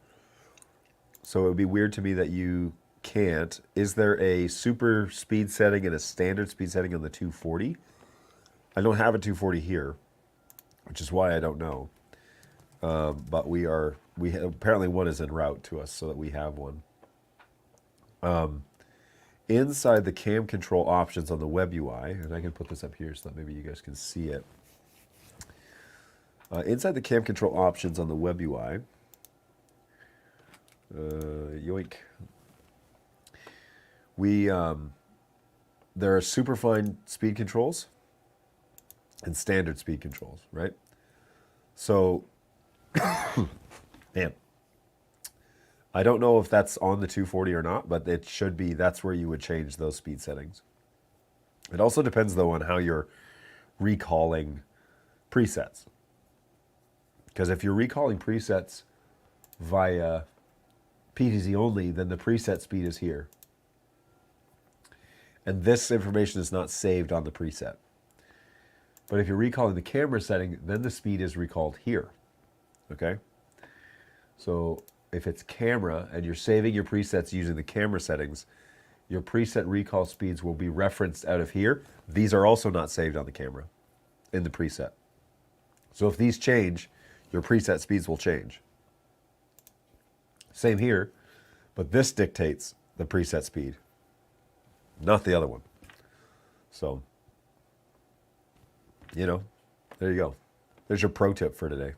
So it would be weird to me that you can't. Is there a super speed setting and a standard speed setting on the 240? I don't have a 240 here, which is why I don't know. But apparently one is en route to us so that we have one. Inside the cam control options on the web UI, and I can put this up here so that maybe you guys can see it. Inside the cam control options on the web UI, yoink. There are superfine speed controls and standard speed controls, right? So, man, I don't know if that's on the 240 or not, but it should be. That's where you would change those speed settings. It also depends, though, on how you're recalling presets. Because if you're recalling presets via PTZ only, then the preset speed is here. And this information is not saved on the preset. But if you're recalling the camera setting, then the speed is recalled here. Okay? So if it's camera and you're saving your presets using the camera settings, your preset recall speeds will be referenced out of here. These are also not saved on the camera in the preset. So if these change, your preset speeds will change. Same here, but this dictates the preset speed, not the other one. So, you know, there you go. There's your pro tip for today.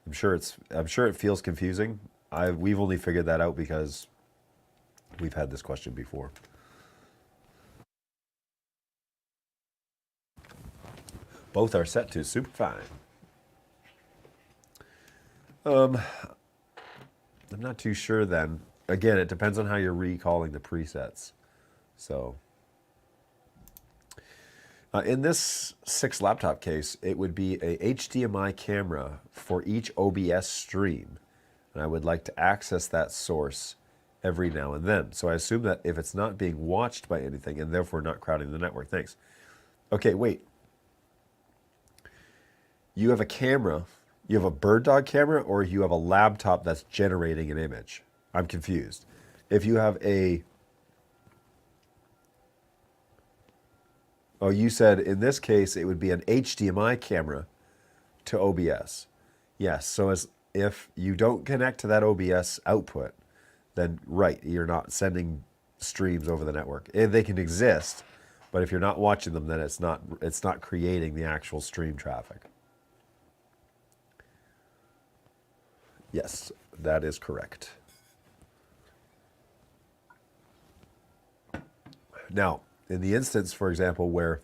I'm sure it feels confusing. We've only figured that out because we've had this question before. Both are set to super fine. I'm not too sure then. Again, it depends on how you're recalling the presets. So, in this 6 laptop case, it would be a HDMI camera for each OBS stream. And I would like to access that source every now and then. So I assume that if it's not being watched by anything and therefore not crowding the network. Thanks. Okay, wait. You have a camera, you have a BirdDog camera, or you have a laptop that's generating an image? I'm confused. If you have a... Oh, you said in this case it would be an HDMI camera to OBS. Yes, so if you don't connect to that OBS output, then right, you're not sending streams over the network. They can exist, but if you're not watching them, then it's not creating the actual stream traffic. Yes, that is correct. Now, in the instance, for example, where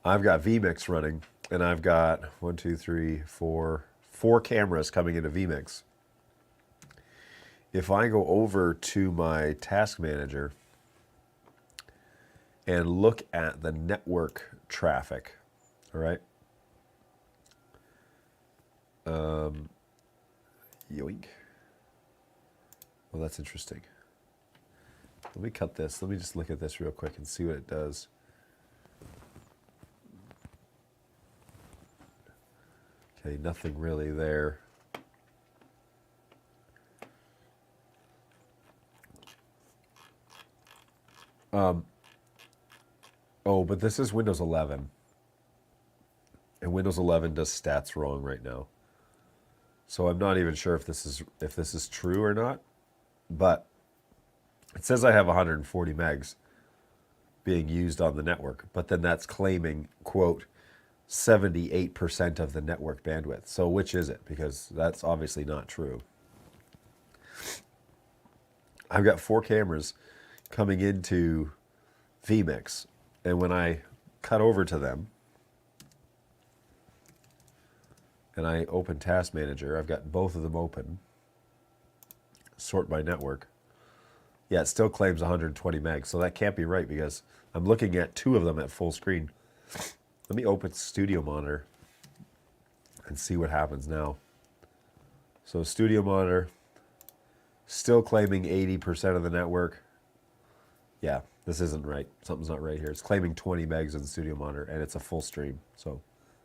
I've got vMix running and I've got 4 cameras coming into vMix. If I go over to my task manager and look at the network traffic, all right? Yoink. Well, that's interesting. Let me cut this. Let me just look at this real quick and see what it does. Okay, nothing really there. Oh, but this is Windows 11. And Windows 11 does stats wrong right now. So I'm not even sure if this is true or not. But it says I have 140 megs being used on the network, but then that's claiming, quote, 78% of the network bandwidth. So which is it? Because that's obviously not true. I've got 4 cameras coming into vMix, and when I cut over to them and I open Task Manager, I've got both of them open, sort by network. Yeah, it still claims 120 megs, so that can't be right because I'm looking at 2 of them at full screen. Let me open Studio Monitor and see what happens now. So Studio Monitor, still claiming 80% of the network. Yeah, this isn't right. Something's not right here. It's claiming 20 megs in Studio Monitor, and it's a full stream, so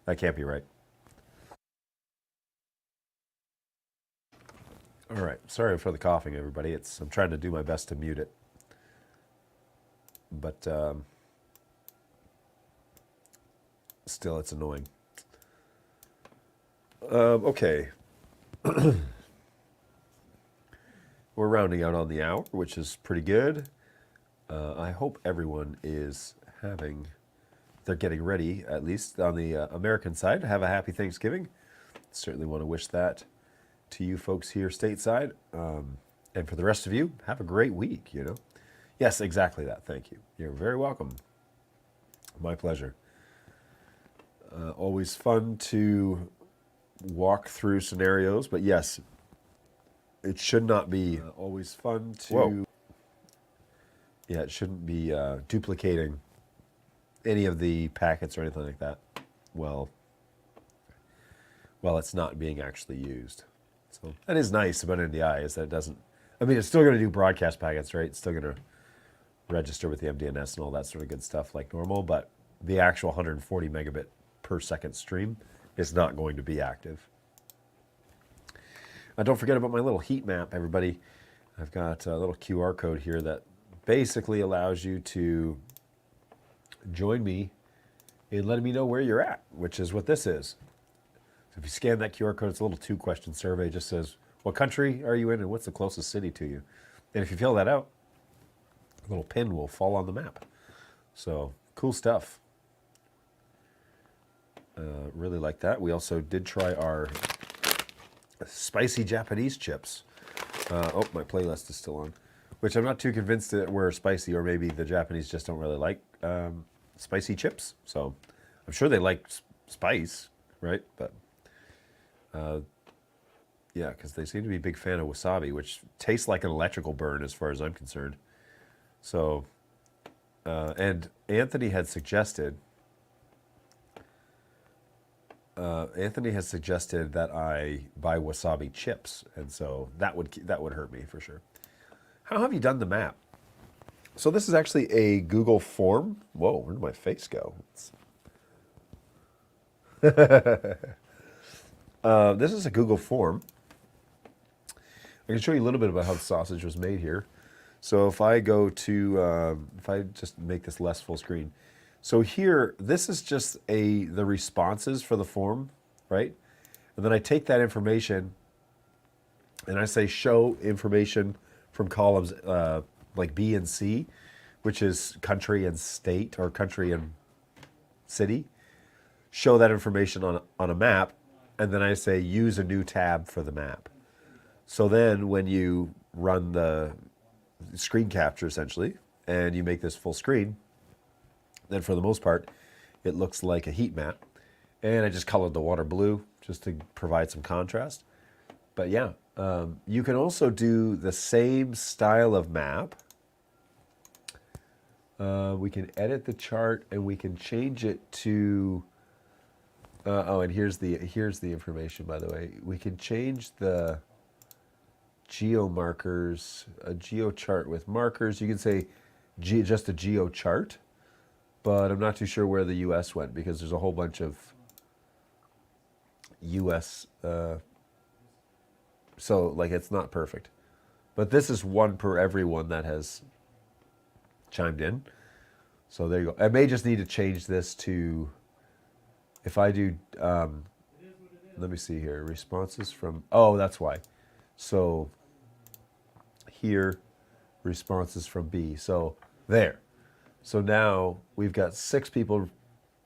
that can't be right. All right, sorry for the coughing, everybody. I'm trying to do my best to mute it. But still, it's annoying. Okay. We're rounding out on the hour, which is pretty good. I hope everyone is they're getting ready, at least on the American side, to have a happy Thanksgiving. Certainly want to wish that to you folks here stateside. And for the rest of you, have a great week, you know. Yes, exactly that. Thank you. You're very welcome. My pleasure. Always fun to walk through scenarios, but yes, it should not be always fun to... Whoa. Yeah, it shouldn't be duplicating any of the packets or anything like that. Well, it's not being actually used. So that is nice about NDI, is that it doesn't... I mean, it's still going to do broadcast packets, right? It's still going to register with the MDNS and all that sort of good stuff like normal, but the actual 140 megabit per second stream is not going to be active. Don't forget about my little heat map, everybody. I've got a little QR code here that basically allows you to join me in letting me know where you're at, which is what this is. So if you scan that QR code, it's a little 2-question survey. It just says, what country are you in and what's the closest city to you? And if you fill that out, a little pin will fall on the map. So cool stuff. Really like that. We also did try our spicy Japanese chips. Oh, my playlist is still on, which I'm not too convinced that we're spicy, or maybe the Japanese just don't really like spicy chips. So I'm sure they like spice, right? But yeah, because they seem to be a big fan of wasabi, which tastes like an electrical burn as far as I'm concerned. So, and Anthony had suggested that I buy wasabi chips, and so that would hurt me for sure. How have you done the map? So this is actually a Google form. Whoa, where did my face go? This is a Google form. I can show you a little bit about how the sausage was made here. So if I go to, if I just make this less full screen. So here, this is just the responses for the form, right? And then I take that information and I say show information from columns like B and C, which is country and state, or country and city. Show that information on a map, and then I say use a new tab for the map. So then when you run the screen capture essentially, and you make this full screen, then for the most part, it looks like a heat map. And I just colored the water blue just to provide some contrast. But yeah, you can also do the same style of map. We can edit the chart and we can change it to, oh, and here's the information, by the way. We can change the geo markers, a geo chart with markers. You can say just a geo chart, but I'm not too sure where the US went because there's a whole bunch of US, so like it's not perfect. But this is one per everyone that has chimed in. So there you go. I may just need to change this to, if I do, let me see here, responses from, oh, that's why. So here, responses from B. So there. So now we've got 6 people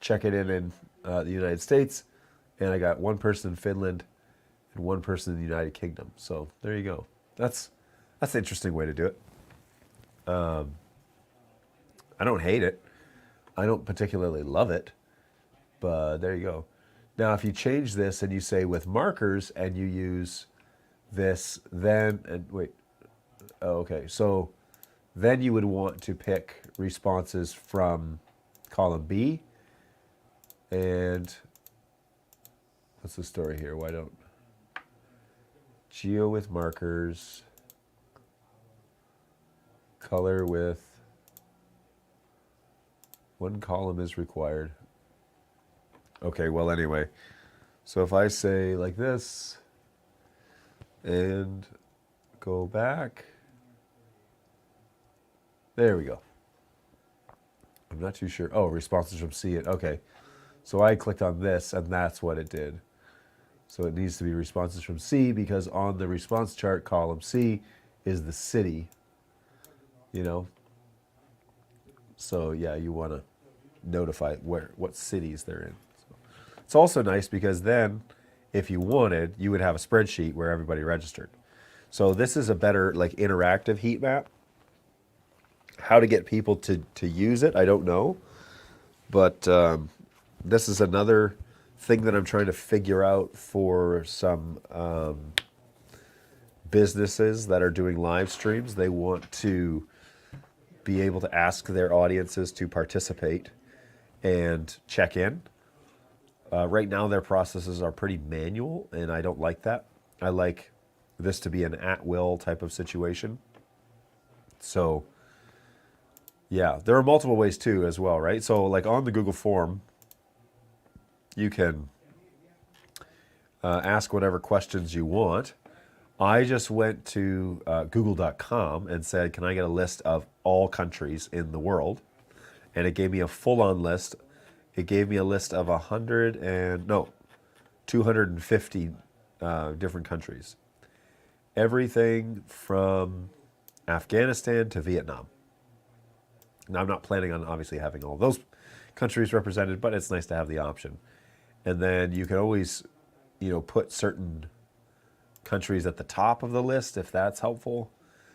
checking in the United States, and I got 1 person in Finland and 1 person in the United Kingdom. So there you go. That's an interesting way to do it. I don't hate it. I don't particularly love it, but there you go. Now, if you change this and you say with markers and you use this, then, and wait, oh, okay, so then you would want to pick responses from column B. And what's the story here? Why don't geo with markers, color with, 1 column is required. Okay, well, anyway, so if I say like this and go back, there we go. I'm not too sure. Oh, responses from C. Okay, so I clicked on this and that's what it did. So it needs to be responses from C because on the response chart, column C is the city, you know. So yeah, you want to notify what cities they're in. So it's also nice because then if you wanted, you would have a spreadsheet where everybody registered. So this is a better like interactive heat map. How to get people to use it, I don't know. But this is another thing that I'm trying to figure out for some businesses that are doing live streams. They want to be able to ask their audiences to participate and check in. Right now their processes are pretty manual and I don't like that. I like this to be an at-will type of situation. So yeah, there are multiple ways too as well, right? So like on the Google form, you can ask whatever questions you want. I just went to google.com and said, can I get a list of all countries in the world? And it gave me a full-on list. It gave me a list of 250 different countries. Everything from Afghanistan to Vietnam. Now, I'm not planning on obviously having all those countries represented, but it's nice to have the option. And then you can always, put certain countries at the top of the list if that's helpful.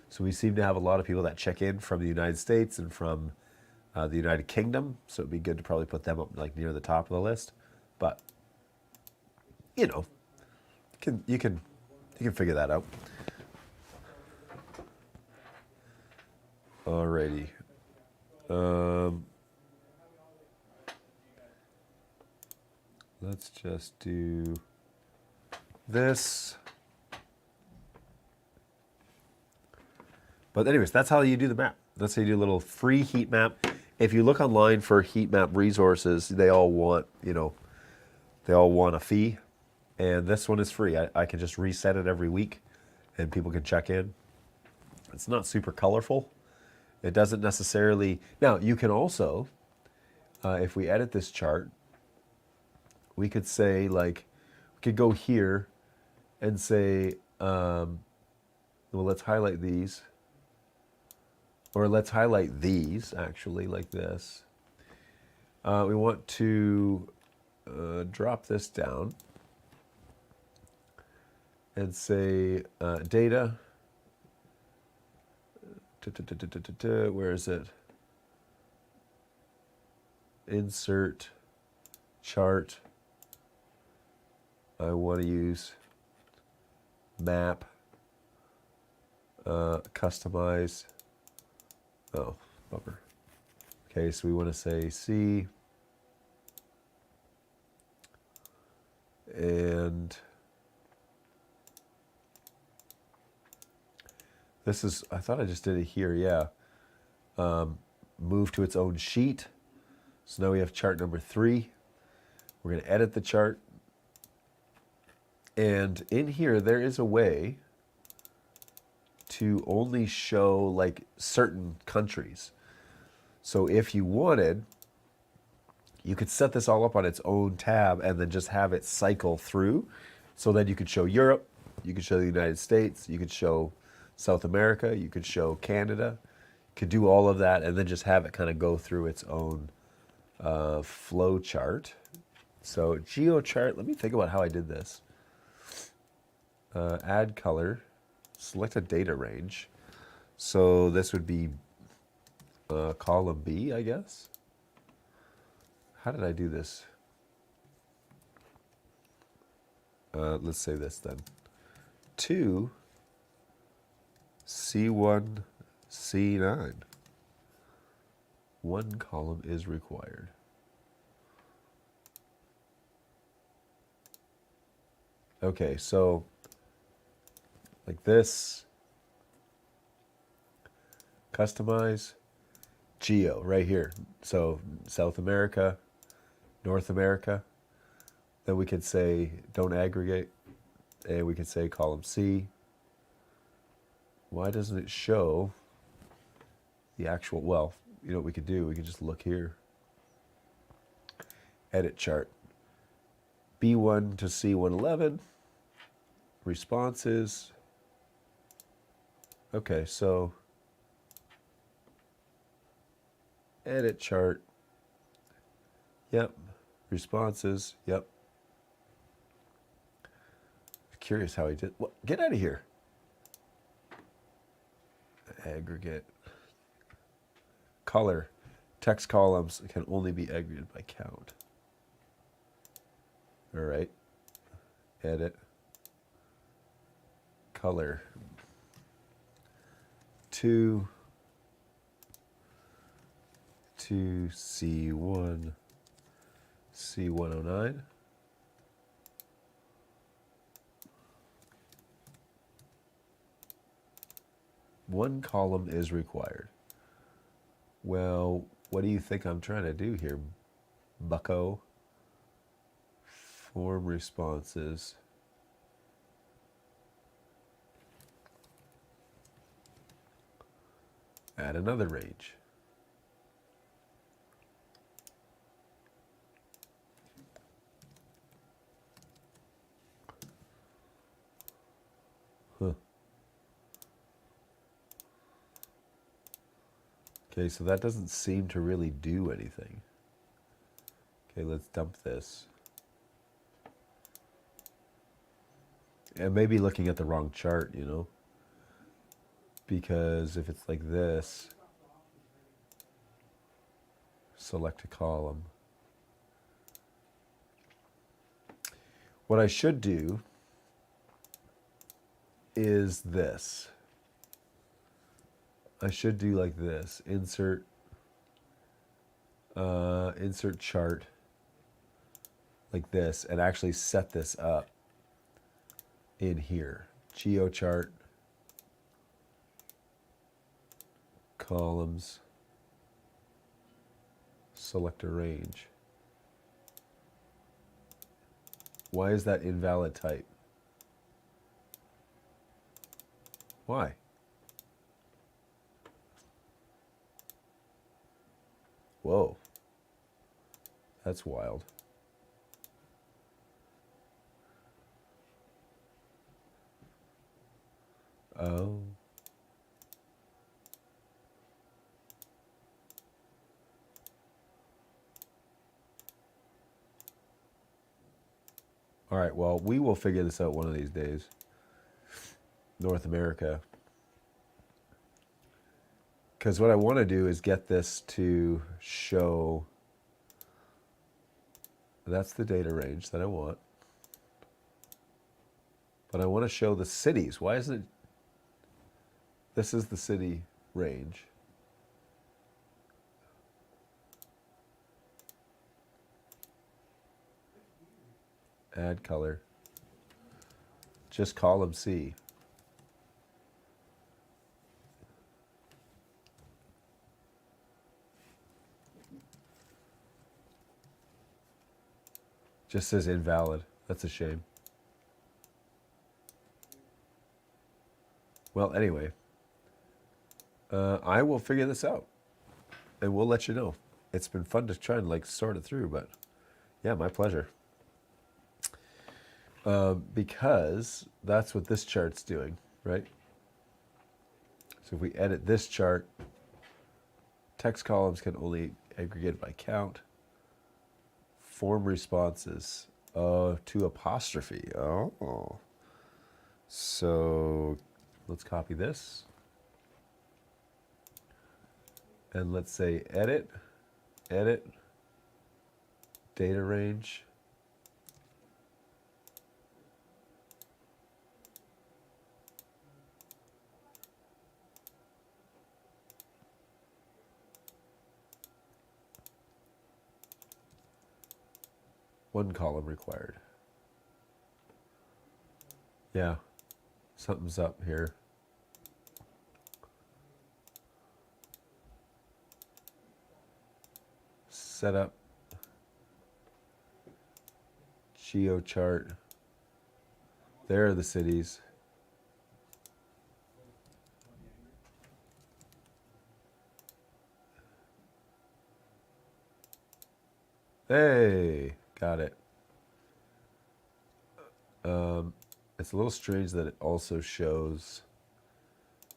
So we seem to have a lot of people that check in from the United States and from the United Kingdom. So it'd be good to probably put them up like near the top of the list. But you can figure that out. Alrighty. Let's just do this. But anyways, that's how you do the map. That's how you do a little free heat map. If you look online for heat map resources, they all want, a fee. And this one is free. I can just reset it every week and people can check in. It's not super colorful. It doesn't necessarily... Now, you can also, if we edit this chart, we could say, we could go here and say, well, let's highlight these. Or let's highlight these, actually, like this. We want to drop this down and say data. Where is it? Insert chart. I want to use map, customize. Oh, bummer. Okay, so we want to say C. And this is, I thought I just did it here, yeah. Move to its own sheet. So now we have chart number 3. We're going to edit the chart. And in here, there is a way to only show certain countries. So if you wanted, you could set this all up on its own tab and then just have it cycle through. So then you could show Europe, you could show the United States, you could show South America, you could show Canada. You could do all of that and then just have it kind of go through its own flow chart. So GeoChart, let me think about how I did this. Add color, select a data range. So this would be column B, I guess. How did I do this? Let's say this then. 2 C1 C9. 1 column is required. Okay, so like this, customize, geo right here. So South America, North America. Then we could say don't aggregate, and we could say column C. Why doesn't it show the actual, well, you know what we could do? We could just look here. Edit chart. B1 to C111. Responses. Okay, so edit chart. Yep. Responses. Yep. Curious how he did. What? Get out of here. Aggregate. Color. Text columns can only be aggregated by count. All right. Edit. Color. 2 to C1 C109. One column is required. Well, what do you think I'm trying to do here, bucko? Form responses. Add another range. Okay, so that doesn't seem to really do anything. Okay, let's dump this. And maybe looking at the wrong chart, you know? Because if it's like this, select a column. What I should do is this. I should do like this. Insert chart like this, and actually set this up in here. GeoChart, columns, select a range. Why is that invalid type? Why? Whoa. That's wild. Oh. All right, well, we will figure this out one of these days. North America. Because what I want to do is get this to show, that's the data range that I want. But I want to show the cities. Why isn't it, this is the city range. Add color. Just column C. Just says invalid. That's a shame. Well, anyway, I will figure this out, and we'll let you know. It's been fun to try and like sort it through, but yeah, my pleasure. Because that's what this chart's doing, right? So if we edit this chart, text columns can only aggregate by count. Form responses to apostrophe. Oh. So let's copy this. And let's say edit, data range. One column required. Yeah, something's up here. Set up GeoChart. There are the cities. Hey, got it. It's a little strange that it also shows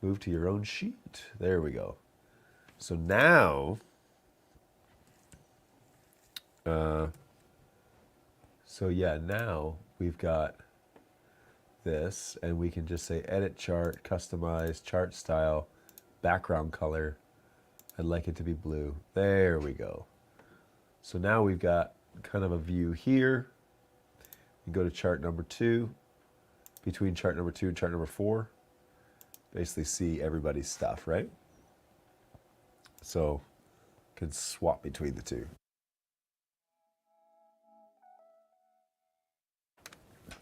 move to your own sheet. There we go. So now, now we've got this, and we can just say edit chart, customize chart style, background color. I'd like it to be blue. There we go. So now we've got kind of a view here. You go to chart number 2, between chart number 2 and chart number 4. Basically see everybody's stuff, right? So can swap between the two.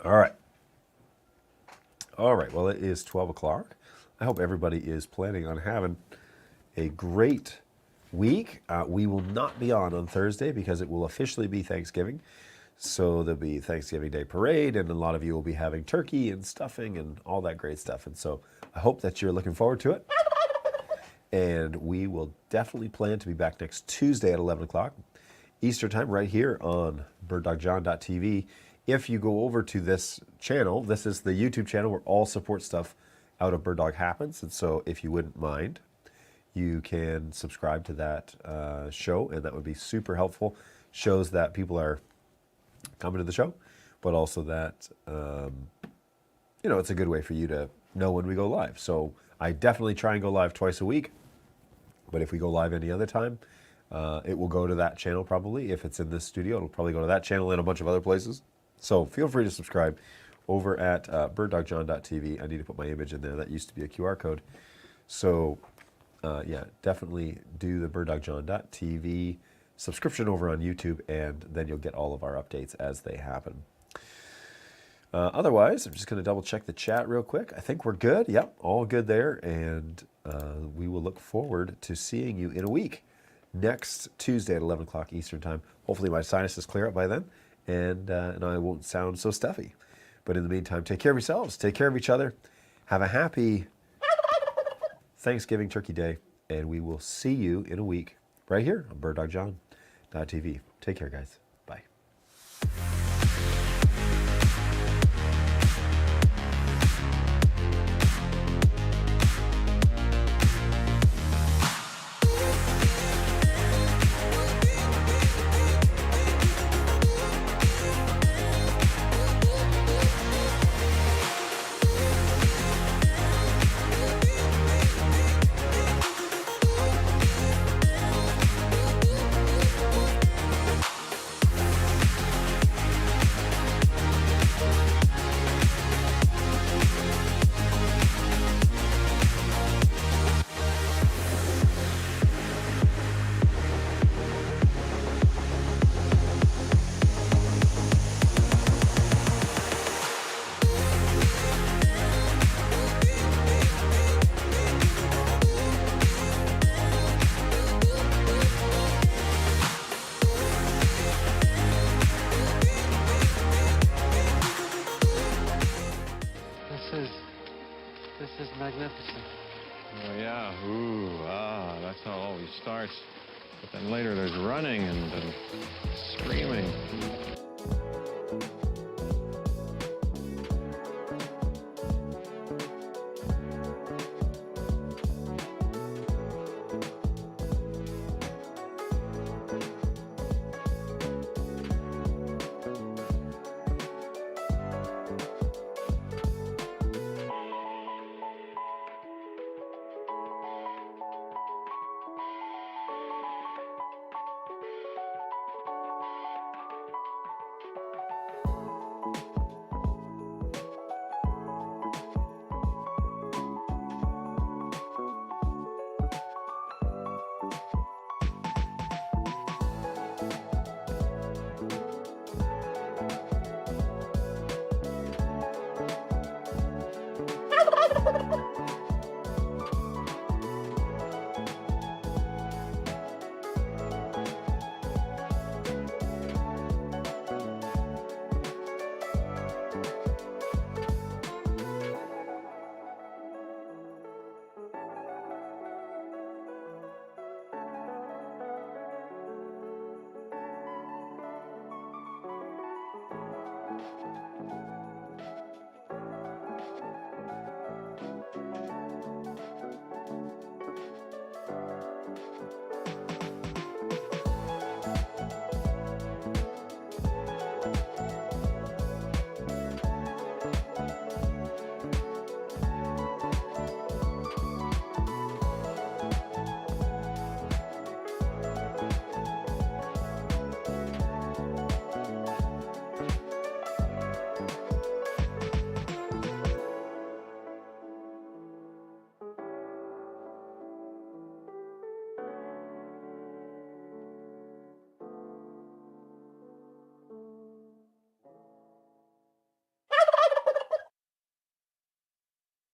All right. All right, well, it is 12 o'clock. I hope everybody is planning on having a great week. We will not be on Thursday because it will officially be Thanksgiving. So there'll be Thanksgiving Day parade, and a lot of you will be having turkey and stuffing and all that great stuff. And so I hope that you're looking forward to it. And we will definitely plan to be back next Tuesday at 11 o'clock Eastern Time right here on BirdDogJon.tv. If you go over to this channel, this is the YouTube channel where all support stuff out of BirdDog happens. And so if you wouldn't mind, you can subscribe to that show, and that would be super helpful. Shows that people are coming to the show, but also that you know, it's a good way for you to know when we go live. So I definitely try and go live twice a week, but if we go live any other time, it will go to that channel probably. If it's in this studio, it'll probably go to that channel and a bunch of other places. So feel free to subscribe over at BirdDogJon.tv. I need to put my image in there. That used to be a QR code. So yeah, definitely do the BirdDogJon.tv subscription over on YouTube, and then you'll get all of our updates as they happen. Otherwise, I'm just going to double check the chat real quick. I think we're good. Yep, all good there. And we will look forward to seeing you in a week, next Tuesday at 11 o'clock Eastern Time. Hopefully my sinuses clear up by then, and I won't sound so stuffy. But in the meantime, take care of yourselves. Take care of each other. Have a happy Thanksgiving Turkey Day, and we will see you in a week right here on BirdDogJon.tv. Take care, guys. Bye. This is magnificent. Oh yeah, that's how it always starts. But then later there's running and screaming.